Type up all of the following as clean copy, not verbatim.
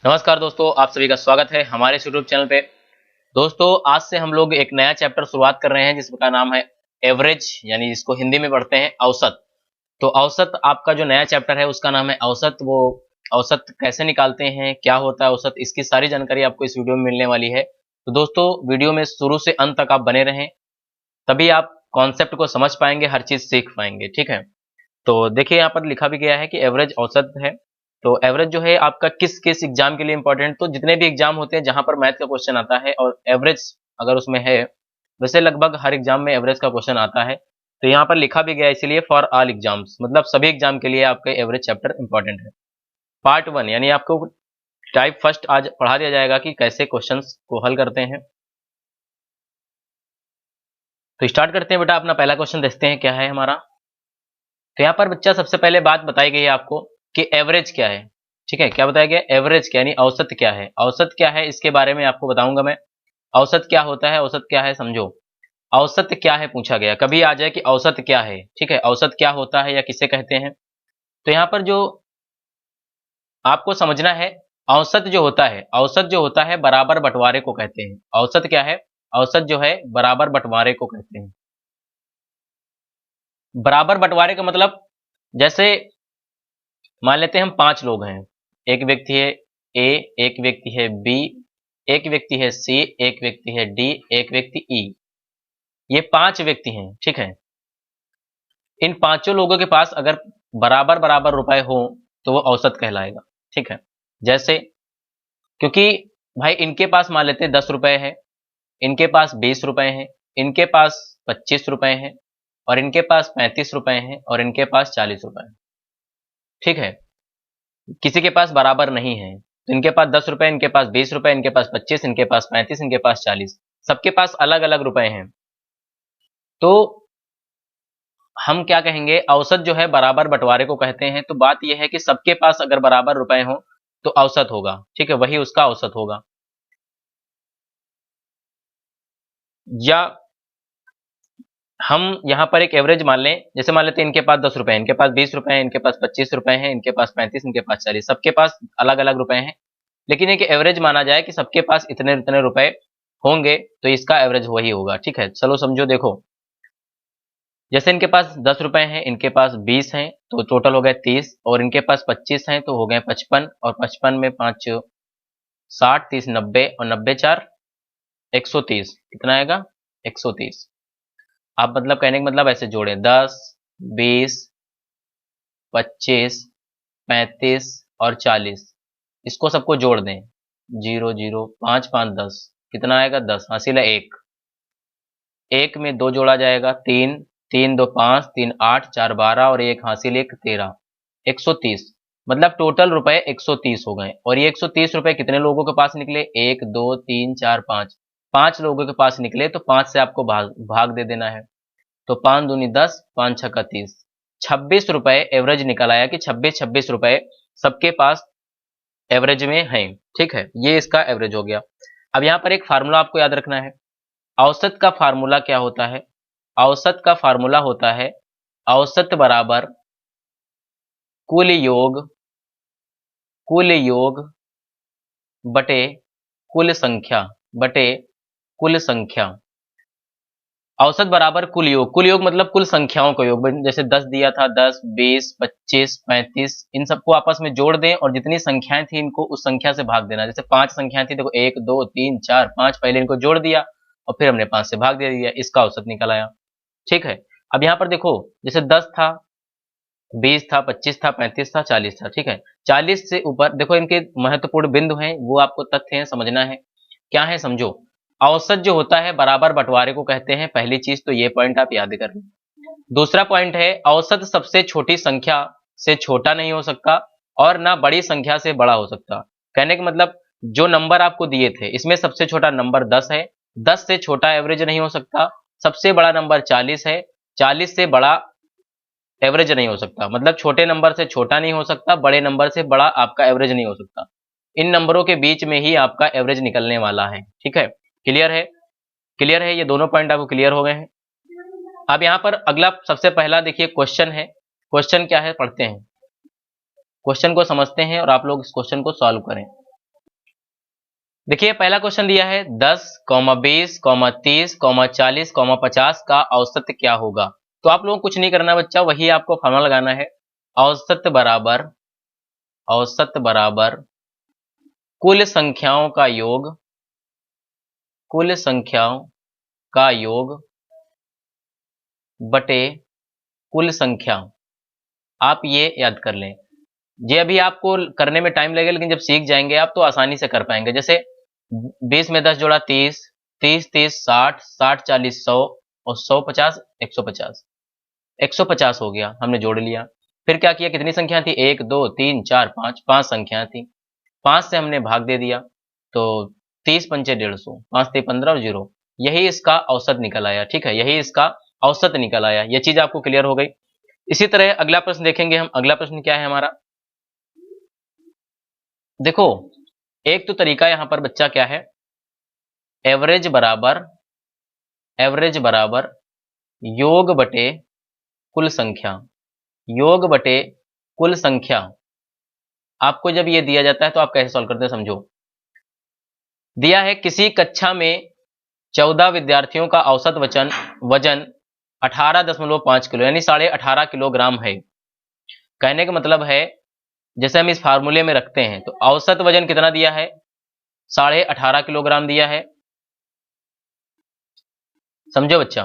नमस्कार दोस्तों, आप सभी का स्वागत है हमारे इस यूट्यूब चैनल पे। दोस्तों, आज से हम लोग एक नया चैप्टर शुरुआत कर रहे हैं जिसका नाम है एवरेज, यानी जिसको हिंदी में पढ़ते हैं औसत। तो औसत आपका जो नया चैप्टर है उसका नाम है औसत। वो औसत कैसे निकालते हैं, क्या होता है औसत, इसकी सारी जानकारी आपको इस वीडियो में मिलने वाली है। तो दोस्तों, वीडियो में शुरू से अंत तक आप बने रहें, तभी आप कॉन्सेप्ट को समझ पाएंगे, हर चीज सीख पाएंगे। ठीक है, तो देखिए यहाँ पर लिखा भी गया है कि एवरेज औसत है। तो एवरेज जो है आपका किस किस एग्जाम के लिए इंपॉर्टेंट, तो जितने भी एग्जाम होते हैं जहां पर मैथ का क्वेश्चन आता है और एवरेज अगर उसमें है, वैसे लगभग हर एग्जाम में एवरेज का क्वेश्चन आता है। तो यहाँ पर लिखा भी गया है इसलिए फॉर ऑल एग्जाम्स, मतलब सभी एग्जाम के लिए आपके एवरेज चैप्टर इंपॉर्टेंट है। पार्ट वन, यानी आपको टाइप फर्स्ट आज पढ़ा दिया जाएगा कि कैसे क्वेश्चन को हल करते हैं। तो स्टार्ट करते हैं बेटा, अपना पहला क्वेश्चन देखते हैं क्या है हमारा। तो यहाँ पर बच्चा सबसे पहले बात बताई गई है आपको कि एवरेज क्या है। ठीक है, क्या बताया गया, एवरेज क्या यानी औसत क्या है। औसत क्या है इसके बारे में आपको बताऊंगा मैं। औसत क्या होता है, औसत क्या है समझो। औसत क्या है पूछा गया, कभी आ जाए कि औसत क्या है। ठीक है, औसत क्या होता है या किसे कहते हैं। तो यहाँ पर जो आपको समझना है, औसत जो होता है, औसत जो होता है बराबर बंटवारे को कहते हैं। औसत क्या है, औसत जो है बराबर बंटवारे को कहते हैं। बराबर बंटवारे का मतलब, जैसे मान लेते हैं हम 5 लोग हैं। एक व्यक्ति है ए, एक व्यक्ति है बी, एक व्यक्ति है सी, एक व्यक्ति है डी, एक व्यक्ति ई। ये 5 व्यक्ति हैं। ठीक है, इन पांचों लोगों के पास अगर बराबर बराबर रुपए हो तो वो औसत कहलाएगा। ठीक है, जैसे क्योंकि भाई इनके पास मान लेते हैं 10 रुपए है, इनके पास 20 रुपए हैं, इनके पास 25 रुपए हैं, और इनके पास 35 रुपए हैं, और इनके पास 40 रुपए हैं। ठीक है, किसी के पास बराबर नहीं है, तो इनके पास 10 रुपए, इनके पास 20 रुपए, इनके पास 25, इनके पास 35, इनके पास 40, सबके पास अलग अलग रुपए हैं। तो हम क्या कहेंगे, औसत जो है बराबर बंटवारे को कहते हैं। तो बात यह है कि सबके पास अगर बराबर रुपए हो तो औसत होगा। ठीक है, वही उसका औसत होगा। या हम यहाँ पर एक एवरेज मान लें, जैसे मान लेते हैं इनके पास 10 रुपए हैं, इनके पास 20 रुपए हैं, इनके पास 25 रुपए हैं, इनके पास 35, इनके पास 40, सबके पास अलग अलग रुपए हैं। लेकिन एक एवरेज माना जाए कि सबके पास इतने इतने रुपए होंगे, तो इसका एवरेज वही होगा। ठीक है, चलो समझो, देखो जैसे इनके पास 10 रुपए हैं, इनके पास 20 हैं, तो टोटल हो गए 30, और इनके पास 25 हैं तो हो गए 55, और 55 में 5 60, 30 90, और 90 4 130, कितना आएगा 130। आप मतलब कहने का मतलब ऐसे जोड़े 10 20 25 35 और 40, इसको सबको जोड़ दें, 0 0 5 5 10, कितना आएगा 10, हासिल है 1। एक में 2 जोड़ा जाएगा 3, 3 2 5, 3 8, 4 12, और एक हासिल 1 13, 130। मतलब टोटल रुपए 130 हो गए। और ये 130 रुपए कितने लोगों के पास निकले, 1 2 3 4 5, 5 लोगों के पास निकले। तो 5 से आपको भाग दे देना है। तो 5 दूनी 10, 5 छक्का 30, 26 रुपए एवरेज निकल आया कि 26 26 रुपए सबके पास एवरेज में है। ठीक है, ये इसका एवरेज हो गया। अब यहाँ पर एक फार्मूला आपको याद रखना है। औसत का फार्मूला क्या होता है, औसत का फार्मूला होता है औसत बराबर कुल योग बटे कुल संख्या बटे कुल संख्या। औसत बराबर कुल योग मतलब कुल संख्याओं का योग। जैसे 10 दिया था, 10 20 25 35, इन सबको आपस में जोड़ दें और जितनी संख्याएं थी इनको उस संख्या से भाग देना। जैसे 5 संख्याएं थी, देखो 1 2 3 4 5, पहले इनको जोड़ दिया और फिर हमने 5 से भाग दे दिया, इसका औसत निकल आया। ठीक है, अब यहाँ पर देखो, जैसे 10 था, 20 था, 25 था, 35 था, 40 था। ठीक है, 40 से ऊपर देखो, इनके महत्वपूर्ण बिंदु हैं, वो आपको तथ्य हैं, समझना है क्या है समझो। औसत जो होता है बराबर बंटवारे को कहते हैं, पहली चीज तो ये पॉइंट आप याद कर लें। दूसरा पॉइंट है, औसत सबसे छोटी संख्या से छोटा नहीं हो सकता और ना बड़ी संख्या से बड़ा हो सकता। कहने का मतलब, जो नंबर आपको दिए थे इसमें सबसे छोटा नंबर 10 है, 10 से छोटा एवरेज नहीं हो सकता। सबसे बड़ा नंबर 40 है, 40 से बड़ा एवरेज नहीं हो सकता। मतलब छोटे नंबर से छोटा नहीं हो सकता, बड़े नंबर से बड़ा आपका एवरेज नहीं हो सकता। इन नंबरों के बीच में ही आपका एवरेज निकलने वाला है। ठीक है, क्लियर है, क्लियर है, ये दोनों पॉइंट आपको क्लियर हो गए हैं। अब यहाँ पर अगला सबसे पहला देखिए क्वेश्चन है। क्वेश्चन क्या है पढ़ते हैं, क्वेश्चन को समझते हैं और आप लोग इस क्वेश्चन को सॉल्व करें। देखिए पहला क्वेश्चन दिया है 10, 20, 30, 40, 50 का औसत क्या होगा। तो आप लोगों को कुछ नहीं करना बच्चा, वही आपको फॉर्मूला लगाना है। औसत बराबर कुल संख्याओं का योग, कुल संख्याओं का योग बटे कुल संख्या। आप ये याद कर लें। ये अभी आपको करने में टाइम लगेगा, लेकिन जब सीख जाएंगे आप तो आसानी से कर पाएंगे। जैसे 20 में 10 जोड़ा 30, 30 30 60, 60 40 100 और 100 50 150। 150 हो गया, हमने जोड़ लिया। फिर क्या किया, कितनी संख्या थी, 1 2 3 4 5, 5 संख्या थी। 5 से हमने भाग दे दिया, तो 30 पंचे 150, 5 थे 15 और 0, यही इसका औसत निकल आया। ठीक है, यही इसका औसत निकल आया। ये चीज आपको क्लियर हो गई। इसी तरह अगला प्रश्न देखेंगे हम। अगला प्रश्न क्या है हमारा, देखो एक तो तरीका यहां पर बच्चा क्या है, एवरेज बराबर योग बटे कुल संख्या। योग बटे कुल संख्या आपको जब ये दिया जाता है तो आप कैसे सॉल्व करते हैं समझो। दिया है किसी कक्षा में 14 विद्यार्थियों का औसत वजन 18.5 किलो यानी 18.5 किलोग्राम है। कहने का मतलब है जैसे हम इस फार्मूले में रखते हैं तो औसत वजन कितना दिया है, 18.5 किलोग्राम दिया है। समझो बच्चा,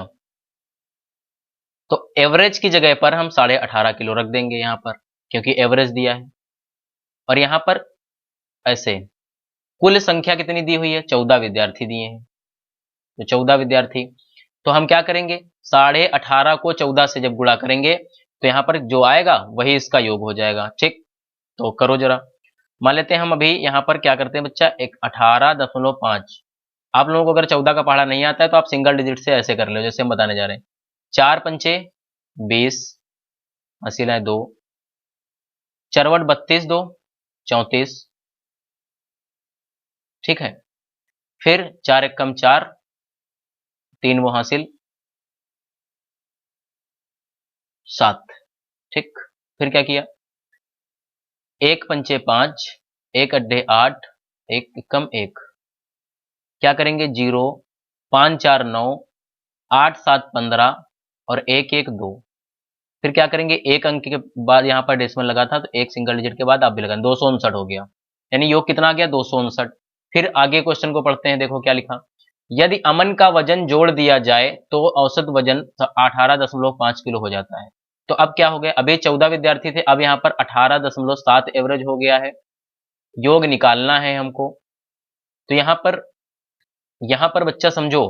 तो एवरेज की जगह पर हम 18.5 किलो रख देंगे यहां पर, क्योंकि एवरेज दिया है। और यहां पर ऐसे कुल संख्या कितनी दी हुई है, 14 विद्यार्थी दिए हैं, तो 14 विद्यार्थी। तो हम क्या करेंगे, 18.5 को 14 से जब गुणा करेंगे तो यहां पर जो आएगा वही इसका योग हो जाएगा। ठीक, तो करो जरा। मान लेते हैं हम अभी यहां पर क्या करते हैं बच्चा, एक 18.5। आप लोगों को अगर 14 का पहाड़ा नहीं आता है तो आप सिंगल डिजिट से ऐसे कर लो जैसे हम बताने जा रहे हैं। 4 पंचे 20, अस्सी लाए 2, चरवट 32, 2 34। ठीक है, फिर 4 एक कम 4, 3 वो हासिल 7। ठीक, फिर क्या किया, 1 पंचे 5, 1 अड्ढे 8, 1 कम 1, क्या करेंगे 0, 5 4 9, 8 7 15 और 1 1 2। फिर क्या करेंगे, एक अंक के बाद यहाँ पर डेसिमल लगा था तो एक सिंगल डिजिट के बाद आप भी लगाएं, 259 हो गया। यानी योग कितना आ गया, 259। फिर आगे क्वेश्चन को पढ़ते हैं, देखो क्या लिखा, यदि अमन का वजन जोड़ दिया जाए तो औसत वजन 18.5 किलो हो जाता है। तो अब क्या हो गया, अभी 14 विद्यार्थी थे, अब यहाँ पर 18.7 एवरेज हो गया है। योग निकालना है हमको, तो यहाँ पर बच्चा समझो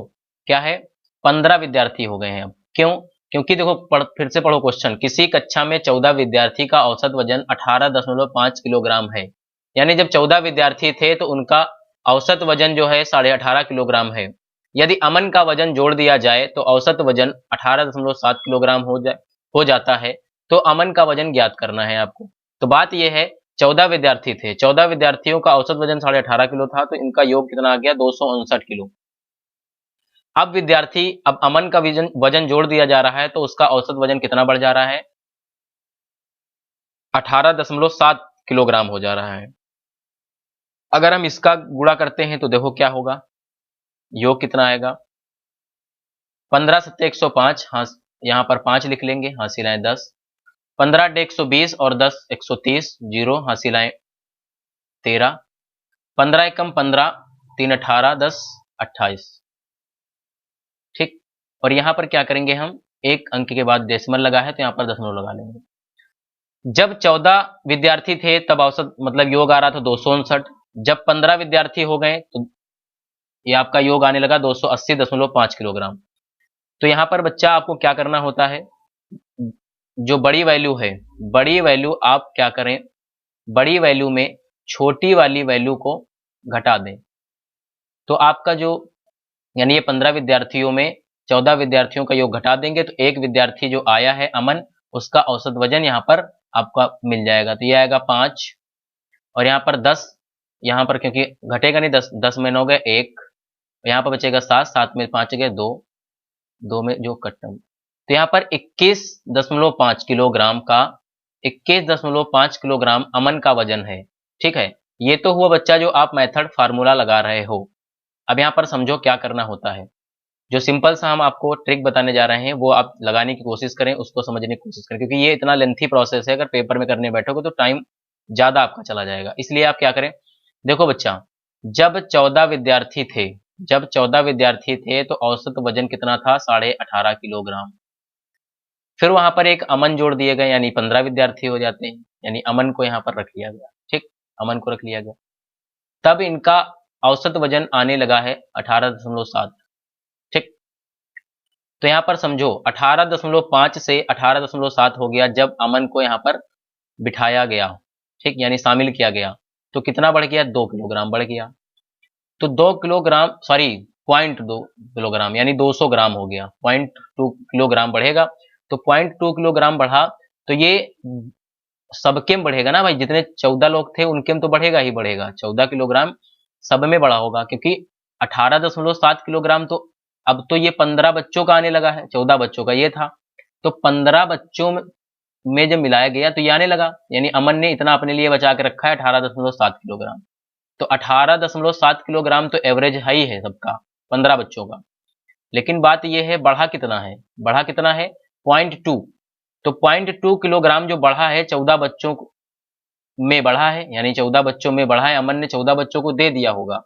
क्या है, 15 विद्यार्थी हो गए हैं अब। क्यों, क्योंकि देखो फिर से पढ़ो क्वेश्चन, किसी कक्षा में 14 विद्यार्थी का औसत वजन 18.5 किलोग्राम है। यानी जब 14 विद्यार्थी थे तो उनका औसत वजन जो है 18.5 किलोग्राम है। यदि अमन का वजन जोड़ दिया जाए तो औसत वजन 18.7 किलोग्राम हो जाता है। तो अमन का वजन ज्ञात करना है आपको। तो बात यह है, 14 विद्यार्थी थे, 14 विद्यार्थियों का औसत वजन 18.5 किलो था, तो इनका योग कितना आ गया, 259 किलो। अब अमन का वजन जोड़ दिया जा रहा है तो उसका औसत वजन कितना बढ़ जा रहा है, 18.7 किलोग्राम हो जा रहा है। अगर हम इसका गुणा करते हैं तो देखो क्या होगा, योग कितना आएगा, 15 7 105, हाँ यहां पर 5 लिख लेंगे, हासिलाएं 10, 15 अड्डे 120 और 10 130, 0 हासिलाएं 13, 15 एकम 15, 3 18, 10 28। ठीक, और यहां पर क्या करेंगे, हम एक अंक के बाद डेसिमल लगा है तो यहां पर दशमलव लगा लेंगे। जब 14 विद्यार्थी थे तब औसत मतलब योग आ रहा था 259। जब 15 विद्यार्थी हो गए तो ये आपका योग आने लगा 280.5 किलोग्राम। तो यहां पर बच्चा आपको क्या करना होता है, जो बड़ी वैल्यू है, बड़ी वैल्यू आप क्या करें, बड़ी वैल्यू में छोटी वाली वैल्यू को घटा दें। तो आपका जो यानी ये 15 विद्यार्थियों में 14 विद्यार्थियों का योग घटा देंगे तो एक विद्यार्थी जो आया है अमन, उसका औसत वजन यहाँ पर आपका मिल जाएगा। तो ये आएगा 5 और यहाँ पर 10, यहाँ पर क्योंकि घटेगा नहीं, 10 10 में 9 गए 1, यहाँ पर बचेगा 7, 7 में 5 गए 2, 2 में जो कट्टम, तो यहाँ पर 21.5 किलोग्राम का 21.5 किलोग्राम अमन का वजन है। ठीक है, ये तो हुआ बच्चा जो आप मेथड फार्मूला लगा रहे हो। अब यहाँ पर समझो क्या करना होता है। जो सिंपल सा हम आपको ट्रिक बताने जा रहे हैं वो आप लगाने की कोशिश करें, उसको समझने की कोशिश करें, क्योंकि ये इतना लेंथी प्रोसेस है, अगर पेपर में करने बैठोगे तो टाइम ज्यादा आपका चला जाएगा। इसलिए आप क्या करें, देखो बच्चा, जब 14 विद्यार्थी थे, जब 14 विद्यार्थी थे तो औसत वजन कितना था, 18.5 किलोग्राम। फिर वहां पर एक अमन जोड़ दिए गए, यानी 15 विद्यार्थी हो जाते हैं, यानी अमन को यहाँ पर रख लिया गया। ठीक, अमन को रख लिया गया, तब इनका औसत वजन आने लगा है 18.7। ठीक, तो यहाँ पर समझो 18.5 से 18.7 हो गया जब अमन को यहाँ पर बिठाया गया। ठीक, यानी शामिल किया गया, तो कितना बढ़ गया, 2 किलोग्राम बढ़ गया। तो 2 किलोग्राम, सॉरी 0.2 किलोग्राम, यानी 200 ग्राम हो गया। 0.2 किलोग्राम बढ़ेगा, तो 0.2 किलोग्राम बढ़ा, तो ये सबके में बढ़ेगा ना भाई, जितने 14 लोग थे उनके में तो बढ़ेगा ही बढ़ेगा। 14 किलोग्राम सब में बढ़ा होगा, क्योंकि 18.7 किलोग्राम, तो अब तो ये 15 बच्चों का आने लगा है, 14 बच्चों का ये था, तो 15 बच्चों में जब मिलाया गया तो ये आने लगा, यानी अमन ने इतना अपने लिए बचा के रखा है 18.7 किलोग्राम। तो 18.7 किलोग्राम तो एवरेज है ही है सबका, 15 बच्चों का। लेकिन बात यह है बढ़ा कितना है, बढ़ा कितना है, 0.2। तो 0.2 किलोग्राम जो बढ़ा है 14 बच्चों में बढ़ा है, यानी 14 बच्चों में बढ़ा है, अमन ने 14 बच्चों को दे दिया होगा,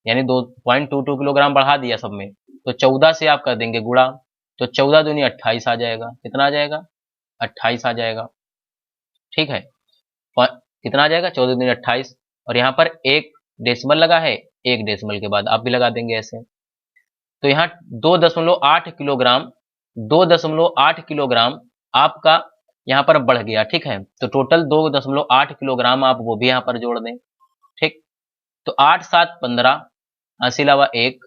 यानी 2.22 किलोग्राम बढ़ा दिया सब में। तो 14 से आप कर देंगे गुणा, तो 14 दूनी 28 आ जाएगा। कितना आ जाएगा, 28 आ जाएगा। ठीक है, कितना आ जाएगा, 14 दूनी 28। और यहाँ पर एक डेसिमल लगा है, एक डेसिमल के बाद आप भी लगा देंगे ऐसे। तो यहाँ 2.8 किलोग्राम, 2.8 किलोग्राम आपका यहाँ पर बढ़ गया। ठीक है, तो टोटल 2.8 किलोग्राम आप वो भी यहाँ पर जोड़ दें। ठीक, तो 8 7 15, 80 अलावा 1,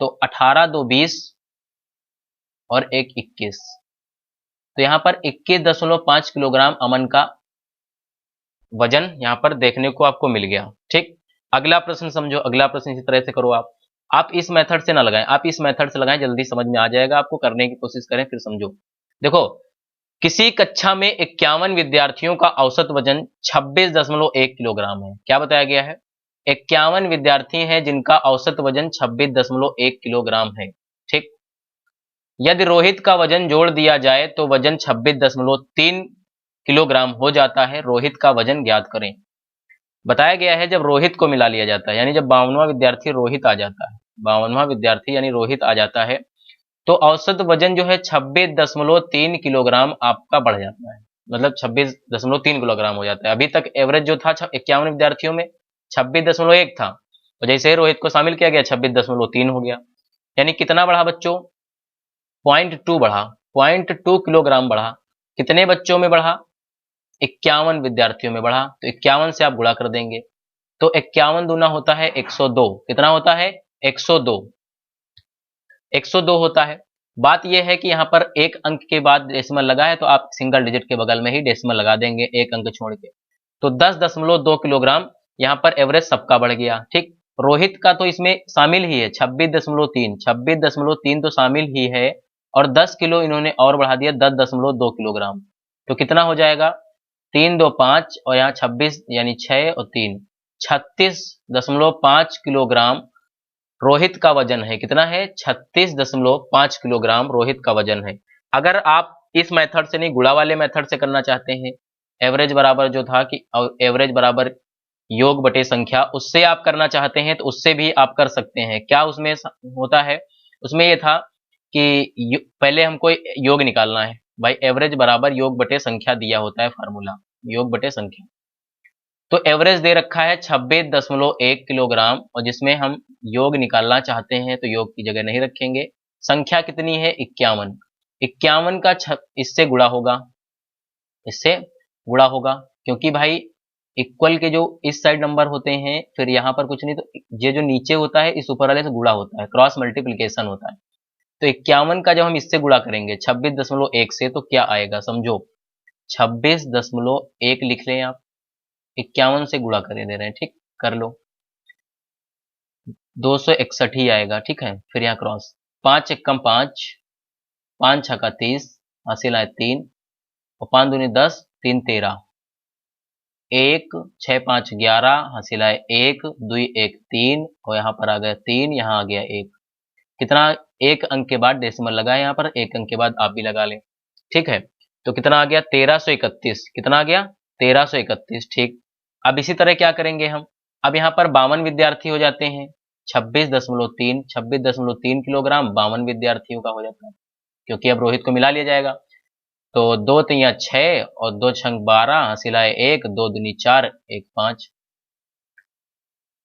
तो 18 2 20 और 1 21। तो यहाँ पर 21.5 किलोग्राम अमन का वजन यहाँ पर देखने को आपको मिल गया। ठीक, अगला प्रश्न समझो, अगला प्रश्न इसी तरह से करो आप इस मेथड से ना लगाएं, आप इस मेथड से लगाएं, जल्दी समझ में आ जाएगा आपको, करने की कोशिश करें फिर समझो। देखो, किसी कक्षा में 51 विद्यार्थियों का औसत वजन 26.1 किलोग्राम है। क्या बताया गया है, 51 विद्यार्थी हैं जिनका औसत वजन 26.1 किलोग्राम है। ठीक, यदि रोहित का वजन जोड़ दिया जाए तो वजन 26.3 किलोग्राम हो जाता है। रोहित का वजन ज्ञात करें। बताया गया है जब रोहित को मिला लिया जाता है, यानी जब 52वां विद्यार्थी रोहित आ जाता है, 52वां विद्यार्थी यानी रोहित आ जाता है, तो औसत वजन जो है 26.3 किलोग्राम आपका बढ़ जाता है, मतलब 26.3 किलोग्राम हो जाता है। अभी तक एवरेज जो था 51 विद्यार्थियों में 26.1 था, और जैसे ही रोहित को शामिल किया गया 26.3 हो गया, यानी कितना बढ़ा बच्चों, 0.2 बढ़ा, 0.2 किलोग्राम बढ़ा। कितने बच्चों में बढ़ा, 51 विद्यार्थियों में बढ़ा, तो 51 से आप गुणा कर देंगे, तो 51 दूना होता है 102। कितना होता है, 102, 102 होता है। बात यह है कि यहाँ पर एक अंक के बाद डेसिमल लगा है, तो आप सिंगल डिजिट के बगल में ही डेसिमल लगा देंगे एक अंक छोड़ के, तो 10.2 किलोग्राम यहाँ पर एवरेज सबका बढ़ गया। ठीक, रोहित का तो इसमें शामिल ही है 26.3, 26.3 तो शामिल ही है, और 10 किलो इन्होंने और बढ़ा दिया 10.2 किलोग्राम, तो कितना हो जाएगा, 3 2 5 और यहाँ 26, यानी 6 और 3, 36.5 किलोग्राम रोहित का वजन है। कितना है, 36.5 किलोग्राम रोहित का वजन है। अगर आप इस मेथड से नहीं, गुणा वाले मेथड से करना चाहते हैं, एवरेज बराबर जो था कि एवरेज बराबर योग बटे संख्या, उससे आप करना चाहते हैं तो उससे भी आप कर सकते हैं। क्या उसमें होता है, उसमें ये था कि पहले हमको योग निकालना है भाई, एवरेज बराबर योग बटे संख्या दिया होता है फार्मूला, योग बटे संख्या। तो एवरेज दे रखा है 26.1 किलोग्राम, और जिसमें हम योग निकालना चाहते हैं तो योग की जगह नहीं रखेंगे। संख्या कितनी है, 51, 51 का इससे गुणा होगा, इससे गुणा होगा, क्योंकि भाई इक्वल के जो इस साइड नंबर होते हैं, फिर यहाँ पर कुछ नहीं, तो ये जो नीचे होता है इस ऊपर वाले से गुणा होता है, क्रॉस मल्टीप्लीकेशन होता है। तो 51 का जब हम इससे गुणा करेंगे 26.1 से, तो क्या आएगा समझो, 26.1 लिख लें आप, 51 से गुणा करे दे रहे हैं। ठीक, कर लो, 261 ही आएगा। ठीक है, फिर यहाँ क्रॉस, 5 एकम 5, 5 छक्का 30, हासिल आए 3, और 5 दूनी 10, 3 13, 1, 6 5 11 हासिल है 1, 2 1 3 और यहाँ पर आ गया 3, यहाँ आ गया 1। कितना, एक अंक के बाद डेसिमल लगा है यहाँ पर, एक अंक के बाद आप भी लगा लें, ठीक है। तो कितना आ गया 1331, कितना आ गया 1331, ठीक। अब इसी तरह क्या करेंगे हम, अब यहाँ पर 52 विद्यार्थी हो जाते हैं, 26.3 किलोग्राम 52 विद्यार्थियों का हो जाता है, क्योंकि अब रोहित को मिला लिया जाएगा। तो 2 तिया 6 और 2 छंग 12 हासिल है 1, 2 दूनी 4 1 5,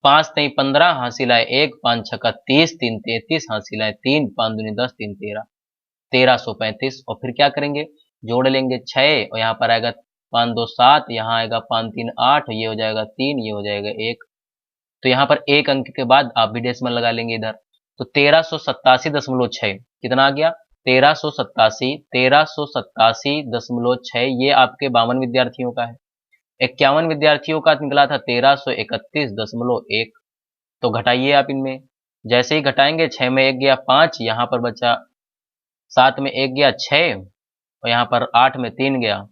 5 तेई 15 हासिल है 1, 5 छक्का 30 3 33 हासिल है 3, 5 दूनी 10 3 13, 1335। और फिर क्या करेंगे, जोड़ लेंगे 6 और यहाँ पर आएगा 5 2 7, यहाँ आएगा 5 3 8, ये हो जाएगा 3, ये हो जाएगा 1। तो यहाँ पर एक अंक के बाद आप भी डेसिमल लगा लेंगे इधर। तो 1387.6 कितना आ गया 1387.6, ये आपके 52 विद्यार्थियों का है। 51 विद्यार्थियों का निकला था 1331.1। तो घटाइए आप इनमें, जैसे ही घटाएंगे 6 में 1 गया 5, यहाँ पर बचा 7 में 1 गया 6 और यहाँ पर 8 में 3 गया,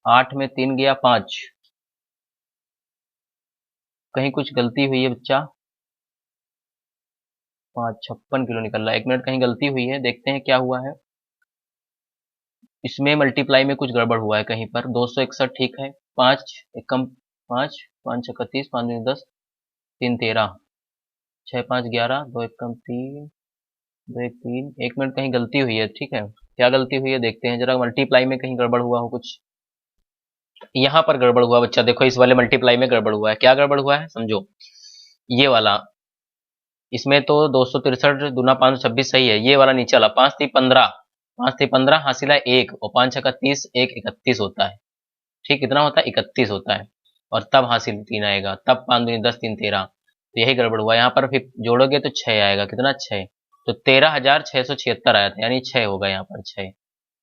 8 में 3 गया 5। कहीं कुछ गलती हुई है बच्चा, 556 किलो निकल रहा है, 1 मिनट, कहीं गलती हुई है, देखते हैं क्या हुआ है। इसमें मल्टीप्लाई में कुछ गड़बड़ हुआ है कहीं पर। 261 ठीक है, 5 एकम 5, 5 छक्का 30, 5 दूनी 10, 3 13, 6 5 11, 2 एकम 3, 2 1 3, 1 मिनट, कहीं गलती हुई है, ठीक है। क्या गलती हुई है देखते हैं जरा, मल्टीप्लाई में कहीं गड़बड़ हुआ हो कुछ। यहाँ पर गड़बड़ हुआ बच्चा, देखो इस वाले मल्टीप्लाई में गड़बड़ हुआ है। क्या गड़बड़ हुआ है समझो, ये वाला, इसमें तो 263 दूना 526 सही है, ये वाला नीचे वाला 5 3 15, 5 3 15 हासिल है 1 और 5 छक्का 30, 1 31 होता है, ठीक। कितना होता है 31 होता है, और तब हासिल 3 आएगा, तब 5 दूनी 10 3 13। तो यही गड़बड़ हुआ, यहाँ पर फिर जोड़ोगे तो 6 आएगा, कितना 6, तो 13,676 आया था, यानी 6 होगा यहाँ पर 6,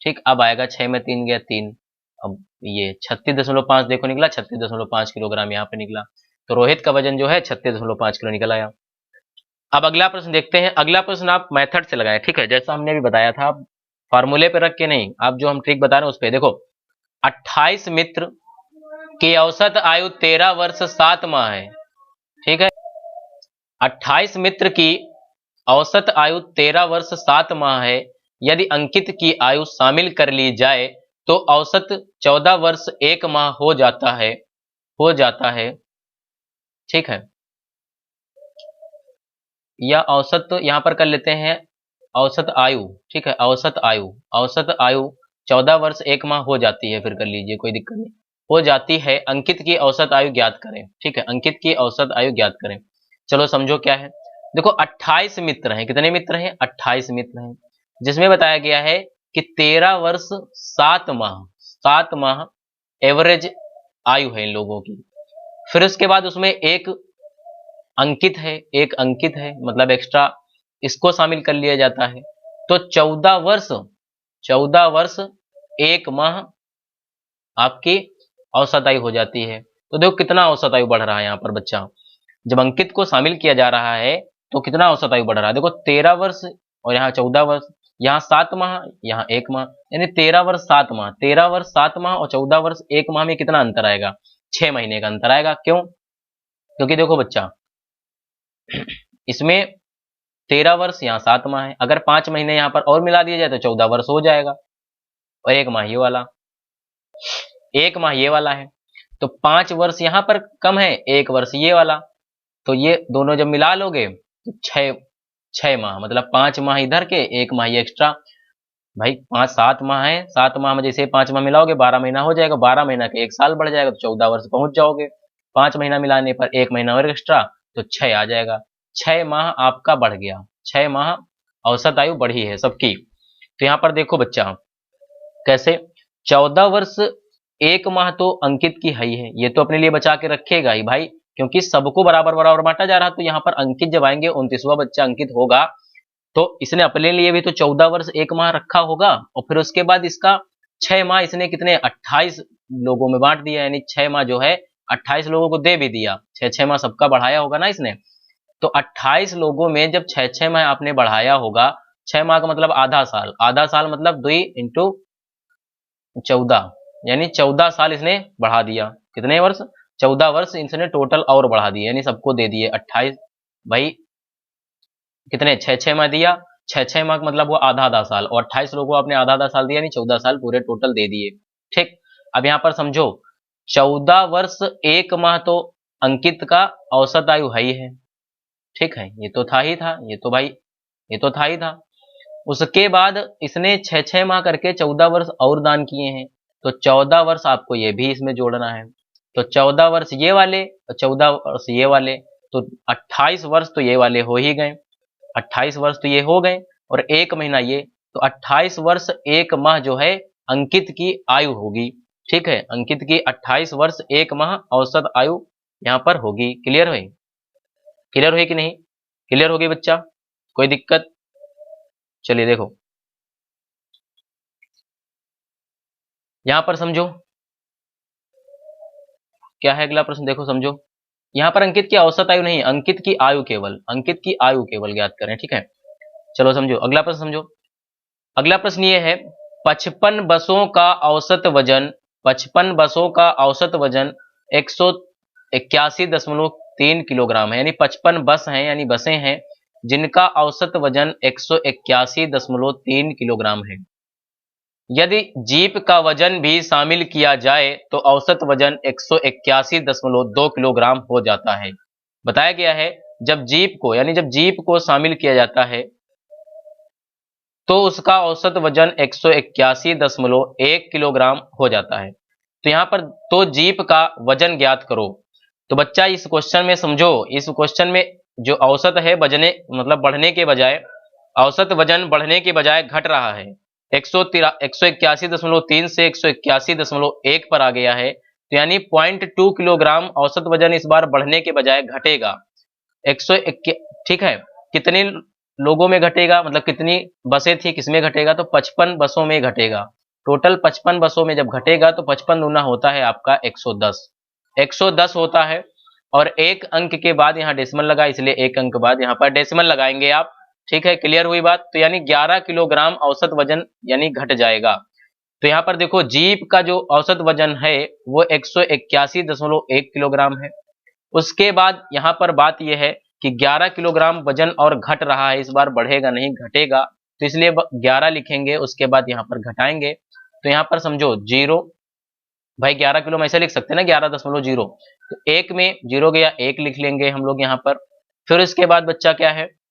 ठीक। अब आएगा 6 में 3 गया 3, अब ये 36.5 देखो निकला, 36.5 किलोग्राम यहाँ पे निकला। तो रोहित का वजन जो है 36.5 किलो निकल आया। अब अगला प्रश्न देखते हैं। अगला प्रश्न आप मेथड से लगाएं, ठीक है, जैसा हमने अभी बताया था, आप फार्मूले पे रख के नहीं, आप जो हम ट्रिक बता रहे हैं उस पे देखो। 28 मित्र की औसत आयु 13 वर्ष 7 माह है, ठीक है। 28 मित्र की औसत आयु 13 वर्ष 7 माह है। यदि अंकित की आयु शामिल कर ली जाए तो औसत 14 वर्ष 1 माह हो जाता है, ठीक है। या औसत तो यहां पर कर लेते हैं औसत आयु, ठीक है, औसत आयु 14 वर्ष 1 माह हो जाती है, फिर कर लीजिए कोई दिक्कत नहीं, हो जाती है। अंकित की औसत आयु ज्ञात करें, ठीक है, अंकित की औसत आयु ज्ञात करें। चलो समझो क्या है, देखो 28 मित्र हैं, कितने मित्र हैं 28 मित्र हैं, जिसमें बताया गया है कि 13 वर्ष 7 माह एवरेज आयु है इन लोगों की। फिर उसके बाद उसमें एक अंकित है, मतलब एक्स्ट्रा, इसको शामिल कर लिया जाता है। तो 14 वर्ष 1 माह आपकी औसत आयु हो जाती है। तो देखो कितना औसत आयु बढ़ रहा है यहाँ पर बच्चा, जब अंकित को शामिल किया जा रहा है तो कितना औसत आयु बढ़ रहा है। देखो 13 वर्ष और यहाँ 14 वर्ष, यहाँ 7 माह, यहाँ 1 माह, यानी 13 वर्ष 7 माह, 13 वर्ष 7 माह और 14 वर्ष 1 माह में कितना अंतर आएगा, 6 महीने का अंतर आएगा। क्यों, क्योंकि देखो बच्चा इसमें 13 वर्ष यहाँ 7 माह है, अगर 5 महीने यहाँ पर और मिला दिया जाए तो 14 वर्ष हो जाएगा, और 1 माह ये वाला है। तो 5 वर्ष यहाँ पर कम है, 1 वर्ष ये वाला, तो ये दोनों जब मिला लोगे तो 6 माह, मतलब 5 माह इधर के 1 माह ये एक्स्ट्रा। भाई 7 माह है, 7 माह में जैसे 5 माह मिलाओगे 12 महीना हो जाएगा, 12 महीना के 1 साल बढ़ जाएगा, तो 14 वर्ष पहुंच जाओगे। 5 महीना मिलाने पर 1 महीना और एक्स्ट्रा, तो 6 आ जाएगा। 6 माह आपका बढ़ गया, 6 माह औसत आयु बढ़ी है सबकी। तो यहाँ पर देखो बच्चा कैसे, 14 वर्ष 1 माह तो अंकित की है ही है, ये तो अपने लिए बचा के रखेगा ही भाई, क्योंकि सबको बराबर बराबर बांटा जा रहा है। तो यहाँ पर अंकित जब आएंगे 29वां बच्चा अंकित होगा, तो इसने अपने लिए भी तो 14 वर्ष 1 माह रखा होगा, और फिर उसके बाद इसका 6 माह इसने कितने 28 लोगों में बांट दिया, यानी 6 माह जो है 28 लोगों को दे भी दिया, 6 माह सबका बढ़ाया होगा ना इसने। तो 28 लोगों में जब 6 माह आपने बढ़ाया होगा, 6 माह का मतलब आधा साल मतलब 2 × 14, यानी 14 साल इसने बढ़ा दिया। कितने वर्ष? 14 वर्ष इसने टोटल और बढ़ा दिए, यानी सबको दे दिए 28। भाई कितने? 6-6 माह दिया, 6-6 माह मतलब वो आधा आधा साल, और 28 लोगों को आपने आधा आधा साल दिया, यानी 14 साल पूरे टोटल दे दिए। ठीक, अब यहाँ पर समझो 14 वर्ष 1 माह तो अंकित का औसत आयु है ही है। ठीक है, ये तो था ही था, ये तो भाई ये तो था ही था। उसके बाद इसने 6-6 माह करके 14 वर्ष और दान किए हैं, तो 14 वर्ष आपको ये भी इसमें जोड़ना है। तो 14 वर्ष ये वाले और 14 वर्ष ये वाले, तो 28 वर्ष तो ये वाले हो ही गए, 28 वर्ष तो ये हो गए, और 1 महीना ये, तो 28 वर्ष 1 माह जो है अंकित की आयु होगी। ठीक है, अंकित की 28 वर्ष 1 माह औसत आयु यहाँ पर होगी। क्लियर हुई? क्लियर हुई कि नहीं? क्लियर होगी बच्चा? कोई दिक्कत? चलिए देखो यहां पर समझो क्या है अगला प्रश्न, देखो समझो। यहां पर अंकित की औसत आयु नहीं, अंकित की आयु केवल, अंकित की आयु केवल ज्ञात करें। ठीक है, चलो समझो अगला प्रश्न समझो। अगला प्रश्न ये है, 55 बसों का औसत वजन, 55 बसों का औसत वजन 181.3 किलोग्राम है। यानी 55 बस हैं, यानी बसें हैं जिनका औसत वजन 181.3 किलोग्राम है। यदि जीप का वजन भी शामिल किया जाए तो औसत वजन 181.2 किलोग्राम हो जाता है। बताया गया है जब जीप को, यानी जब जीप को शामिल किया जाता है तो उसका औसत वजन 181.1 किलोग्राम हो जाता है। तो यहां पर तो जीप का वजन ज्ञात करो। तो बच्चा इस क्वेश्चन में समझो, इस क्वेश्चन में जो औसत है बजने मतलब बढ़ने के बजाय, औसत वजन बढ़ने के बजाय घट रहा है। 181.3 से 181.1 पर आ गया है, तो यानी 0.2 किलोग्राम औसत वजन इस बार बढ़ने के बजाय घटेगा। 101, ठीक है, कितने लोगों में घटेगा, मतलब कितनी बसें थी किसमें घटेगा, तो 55 बसों में घटेगा। टोटल 55 बसों में जब घटेगा तो 55 दूना होता है आपका 110, 110 होता है। और एक अंक के बाद यहाँ डेसिमल लगा, इसलिए एक अंक बाद यहाँ पर डेसिमल लगाएंगे आप। ठीक है, क्लियर हुई बात? तो यानी 11 किलोग्राम औसत वजन यानी घट जाएगा। तो यहाँ पर देखो जीप का जो औसत वजन है वो 181.1 किलोग्राम है। उसके बाद यहाँ पर बात यह है कि 11 किलोग्राम वजन और घट रहा है, इस बार बढ़ेगा नहीं घटेगा, तो इसलिए 11 लिखेंगे, उसके बाद यहाँ पर घटाएंगे। तो यहाँ पर समझो 0, भाई 11 किलो में ऐसे लिख सकते हैं ना 11.0, तो एक में 0 गया, 1 लिख लेंगे हम लोग यहाँ पर। फिर इसके बाद बच्चा क्या है,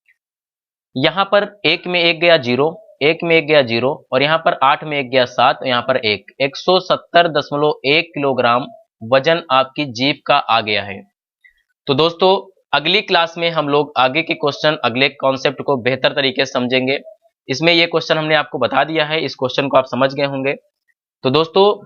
यहाँ पर 1 में 1 गया 0, 1 में 1 गया 0, और यहाँ पर 8 में 1 गया 7, यहाँ पर 1, 170.1 किलोग्राम वजन आपकी जीप का आ गया है। तो दोस्तों अगली क्लास में हम लोग आगे के क्वेश्चन, अगले कॉन्सेप्ट को बेहतर तरीके से समझेंगे। इसमें ये क्वेश्चन हमने आपको बता दिया है, इस क्वेश्चन को आप समझ गए होंगे। तो दोस्तों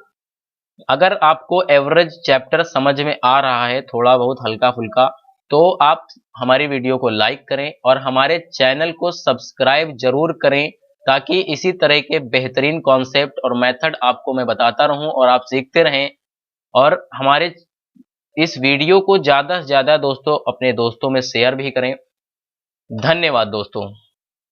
अगर आपको एवरेज चैप्टर समझ में आ रहा है थोड़ा बहुत हल्का फुल्का, तो आप हमारी वीडियो को लाइक करें और हमारे चैनल को सब्सक्राइब जरूर करें, ताकि इसी तरह के बेहतरीन कॉन्सेप्ट और मेथड आपको मैं बताता रहूं और आप सीखते रहें। और हमारे इस वीडियो को ज़्यादा से ज़्यादा दोस्तों अपने दोस्तों में शेयर भी करें। धन्यवाद दोस्तों।